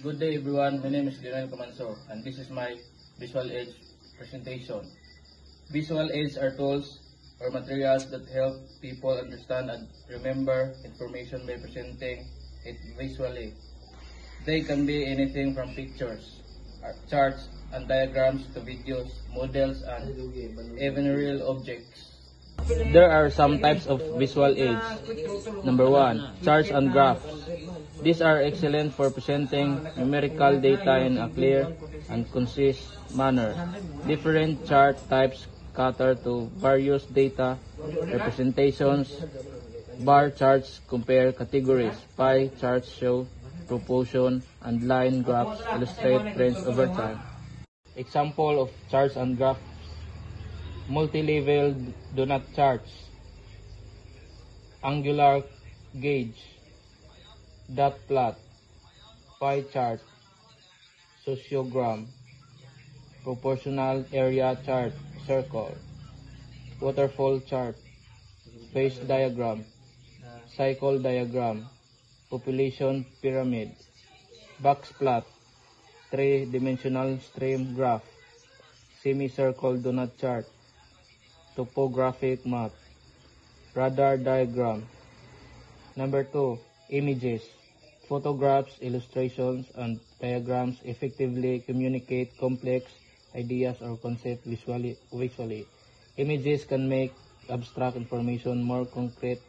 Good day everyone, my name is Lionel Comanso and this is my visual aids presentation. Visual aids are tools or materials that help people understand and remember information by presenting it visually. They can be anything from pictures, charts and diagrams to videos, models and even real objects. There are some types of visual aids. Number 1, charts and graphs. These are excellent for presenting numerical data in a clear and concise manner. Different chart types cater to various data representations. Bar charts compare categories. Pie charts show proportion, and line graphs illustrate trends over time. Example of charts and graphs: multi-level donut charts, angular gauge, dot plot, pie chart, sociogram, proportional area chart, circle, waterfall chart, phase diagram, cycle diagram, population pyramid, box plot, three-dimensional stream graph, semicircle donut chart, topographic map, radar diagram. Number 2, images. Photographs, illustrations, and diagrams effectively communicate complex ideas or concepts visually. Images can make abstract information more concrete,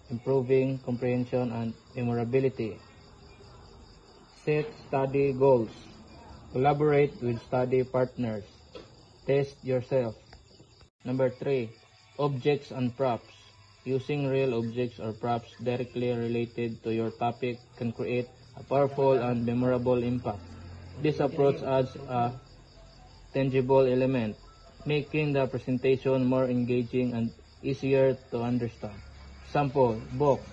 improving comprehension and memorability. Set study goals. Collaborate with study partners. Test yourself. Number 3, objects and props. Using real objects or props directly related to your topic can create a powerful and memorable impact. This approach adds a tangible element, making the presentation more engaging and easier to understand. Sample: box,